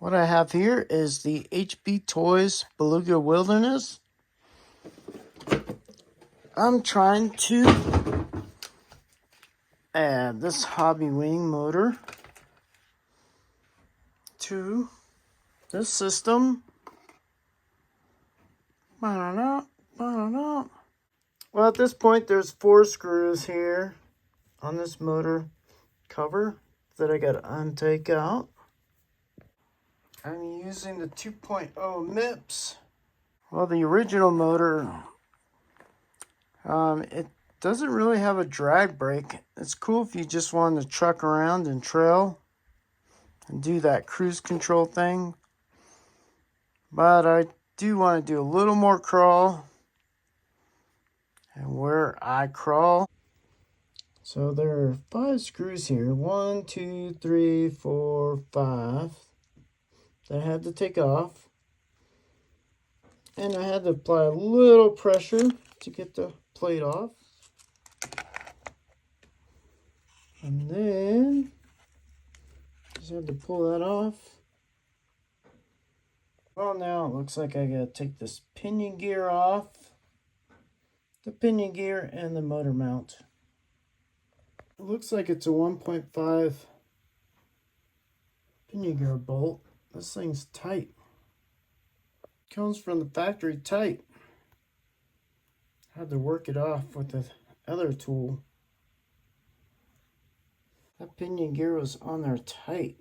What I have here is the HBtoys Beluga Wilderness. I'm trying to add this Hobbywing motor to this system. Well, at this point, there's 4 screws here on this motor cover that I gotta untake out. I'm using the 2.0 MIPS. Well, the original motor, it doesn't really have a drag brake. It's cool if you just want to truck around and trail and do that cruise control thing. But I do want to do a little more crawl. And where I crawl. So there are 5 screws here. 1, 2, 3, 4, 5. That I had to take off. And I had to apply a little pressure to get the plate off. And then just had to pull that off. Well, now it looks like I gotta take this pinion gear off. The pinion gear and the motor mount. It looks like it's a 1.5 pinion gear bolt. This thing's tight. Comes from the factory tight. Had to work it off with the other tool. That pinion gear was on there tight.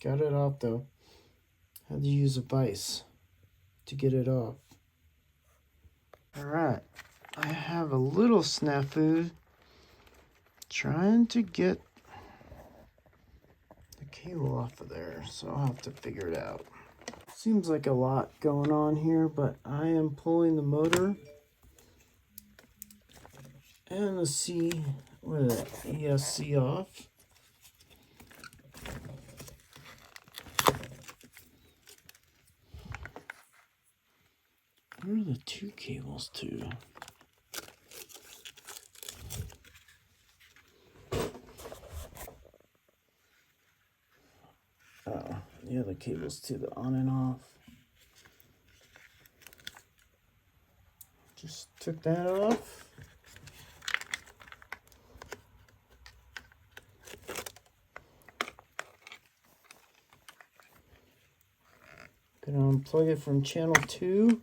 Got it off though. Had to use a vise to get it off. Alright, I have a little snafu trying to get the cable off of there, so I'll have to figure it out. Seems like a lot going on here, but I am pulling the motor and the C with the ESC off. Where are the 2 cables to? Oh, the other cables to the on and off. Just took that off. Gonna unplug it from channel 2.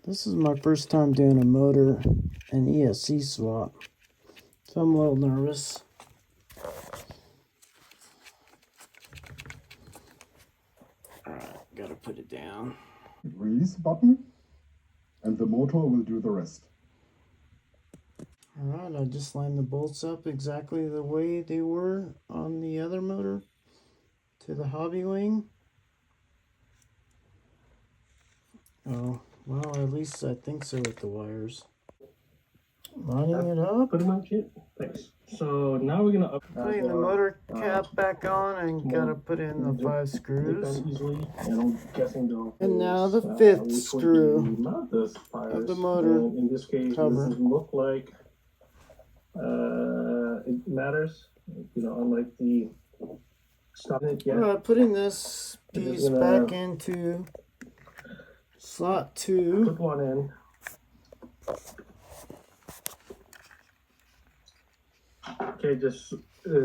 This is my first time doing a motor and ESC swap, so I'm a little nervous. Alright, gotta put it down. Release button, and the motor will do the rest. Alright, I just lined the bolts up exactly the way they were on the other motor to the Hobbywing. Oh, well, at least I think so with the wires. Lining it up. Pretty much it. Thanks. So now we're gonna putting the motor cap back on and gotta put in the 5 screws. Easily, and I'm guessing and now the 5th screw of the motor in this case, cover. It doesn't look like it matters. You know, unlike the stop it. Yeah. Alright, putting this piece back into slot 2. Put one in. Okay, just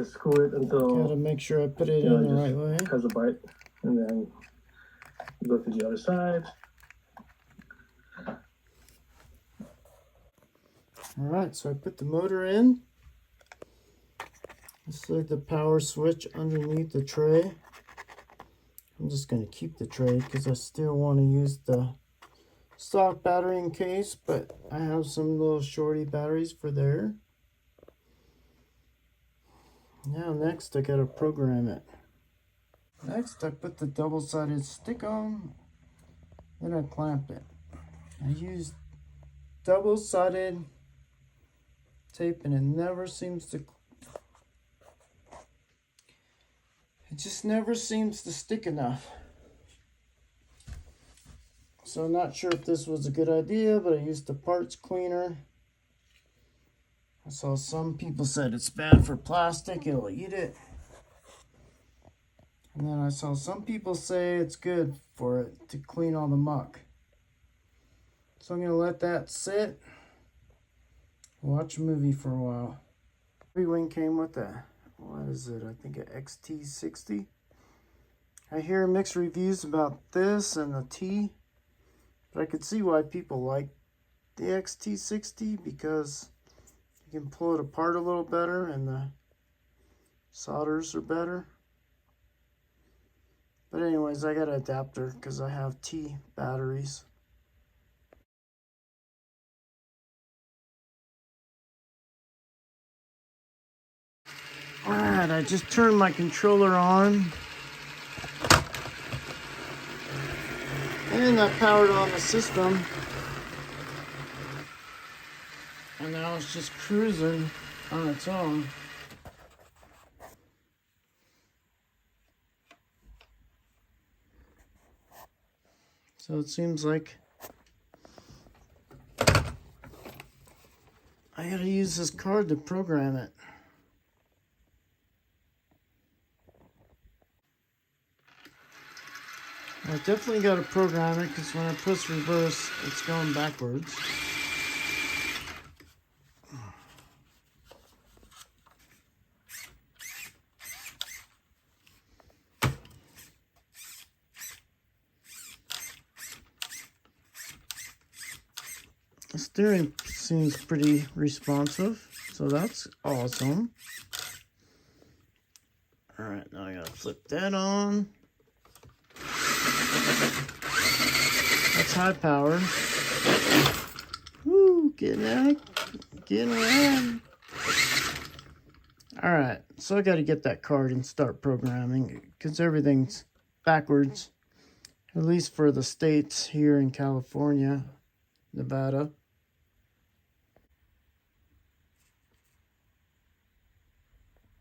screw it until. Gotta make sure I put it in the right way. Has a bite, and then go to the other side. Alright, so I put the motor in. It's like the power switch underneath the tray. I'm just going to keep the tray because I still want to use the stock battery in case, but I have some little shorty batteries for there. Now next I got to program it. Next I put the double-sided stick on, then I clamp it. I used double-sided tape and it never seems to, it just never seems to stick enough. So not sure if this was a good idea, but I used a parts cleaner. I saw some people said it's bad for plastic, it'll eat it. And then I saw some people say it's good for it to clean all the muck. So I'm going to let that sit. Watch a movie for a while. Hobbywing came with a, what is it? I think an XT60. I hear mixed reviews about this and the T. But I could see why people like the XT60 because you can pull it apart a little better and the solders are better. But anyways, I got an adapter because I have T batteries. Alright, I just turned my controller on. And I powered on the system. And now it's just cruising on its own. So it seems like I gotta use this card to program it. I definitely gotta program it because when I push reverse, it's going backwards. The steering seems pretty responsive, so that's awesome. Alright, now I gotta flip that on. That's high powered. Woo, getting out, getting around. Alright, so I gotta get that card and start programming because everything's backwards. At least for the states here in California, Nevada.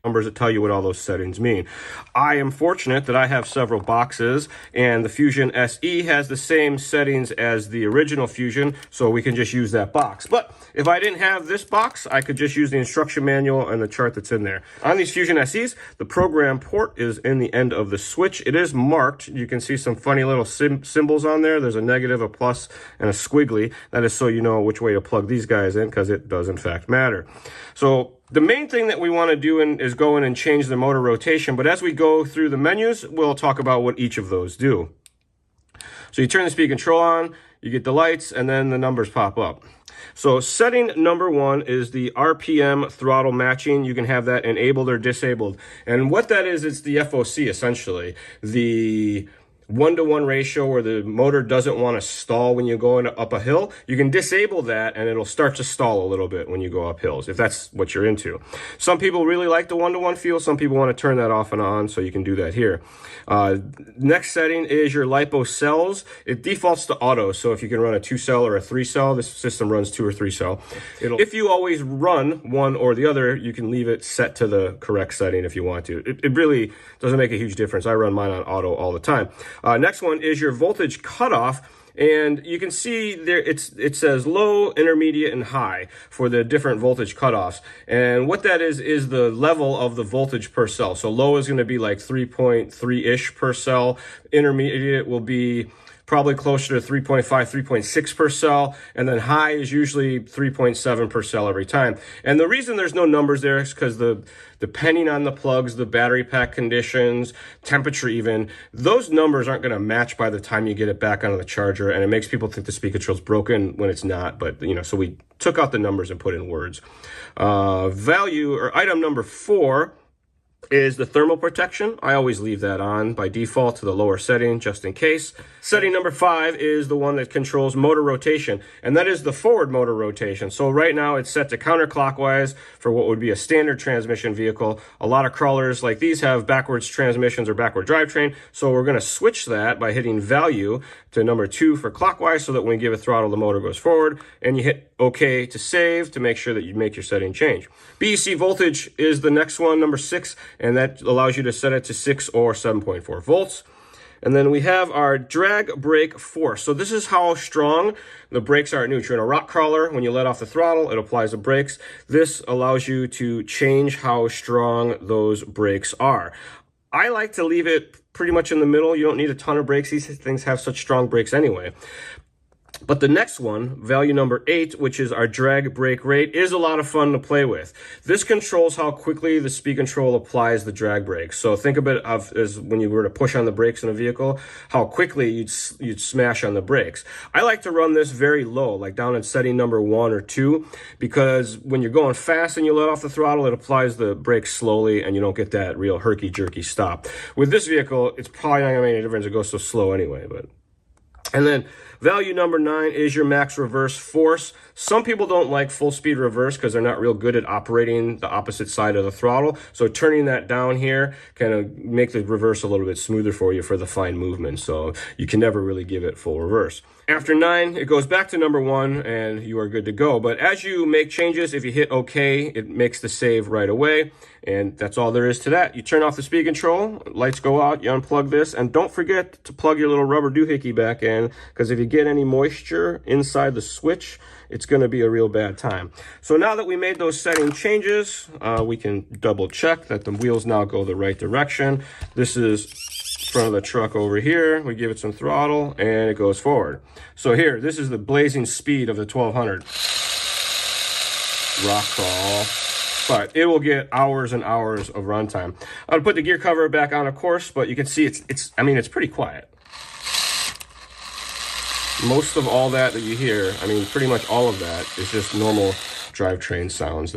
Numbers that tell you what all those settings mean. I am fortunate that I have several boxes, and the Fusion SE has the same settings as the original Fusion, so we can just use that box. But if I didn't have this box, I could just use the instruction manual and the chart that's in there. On these Fusion SEs, the program port is in the end of the switch. It is marked. You can see some funny little symbols on there. There's a negative, a plus, and a squiggly. That is so you know which way to plug these guys in, because it does in fact matter. So the main thing that we want to do is go in and change the motor rotation, but as we go through the menus, we'll talk about what each of those do. So you turn the speed control on, you get the lights, and then the numbers pop up. So setting number 1 is the RPM throttle matching. You can have that enabled or disabled. And what that is, it's the FOC essentially. The 1-to-1 ratio where the motor doesn't want to stall when you go up a hill. You can disable that and it'll start to stall a little bit when you go up hills, if that's what you're into. Some people really like the 1-to-1 feel. Some people want to turn that off and on, so you can do that here. Next setting is your LiPo cells. It defaults to auto, so if you can run a 2-cell or a 3-cell, this system runs 2 or 3-cell. If you always run one or the other, you can leave it set to the correct setting if you want to. It really doesn't make a huge difference. I run mine on auto all the time. Next one is your voltage cutoff, and you can see there it says low, intermediate, and high for the different voltage cutoffs. And what that is the level of the voltage per cell. So low is going to be like 3.3-ish per cell. Intermediate will be probably closer to 3.5, 3.6 per cell, and then high is usually 3.7 per cell every time. And the reason there's no numbers there is because depending on the plugs, the battery pack conditions, temperature even, those numbers aren't going to match by the time you get it back onto the charger, and it makes people think the speed control's broken when it's not. But so we took out the numbers and put in words. Value or item number 4 is the thermal protection. I always leave that on by default to the lower setting just in case. Setting number 5 is the one that controls motor rotation, and that is the forward motor rotation. So right now it's set to counterclockwise for what would be a standard transmission vehicle. A lot of crawlers like these have backwards transmissions or backward drivetrain, so we're going to switch that by hitting value to number 2 for clockwise, so that when we give a throttle, the motor goes forward, and you hit OK to save to make sure that you make your setting change. BEC voltage is the next one, number 6, and that allows you to set it to 6 or 7.4 volts. And then we have our drag brake force. So this is how strong the brakes are at neutral. In a rock crawler, when you let off the throttle, it applies the brakes. This allows you to change how strong those brakes are. I like to leave it pretty much in the middle. You don't need a ton of brakes. These things have such strong brakes anyway. But the next one, value number 8, which is our drag brake rate, is a lot of fun to play with. This controls how quickly the speed control applies the drag brake. So think of it as when you were to push on the brakes in a vehicle, how quickly you'd smash on the brakes. I like to run this very low, like down in setting number 1 or 2, because when you're going fast and you let off the throttle, it applies the brakes slowly and you don't get that real herky-jerky stop. With this vehicle, it's probably not gonna make any difference. It goes so slow anyway, but. And then value number 9 is your max reverse force. Some people don't like full speed reverse because they're not real good at operating the opposite side of the throttle. So turning that down here kind of make the reverse a little bit smoother for you for the fine movement. So you can never really give it full reverse. After 9, it goes back to number 1 and you are good to go. But as you make changes, if you hit OK, it makes the save right away. And that's all there is to that. You turn off the speed control, lights go out, you unplug this, and don't forget to plug your little rubber doohickey back in, because if you get any moisture inside the switch, it's going to be a real bad time. So now that we made those setting changes, we can double check that the wheels now go the right direction. This is front of the truck over here. We give it some throttle and it goes forward. So here, this is the blazing speed of the 1200 rock crawl. But it will get hours and hours of runtime. I'll put the gear cover back on, of course, but you can see it's pretty quiet. Most of all that you hear, I mean, pretty much all of that is just normal drivetrain sounds.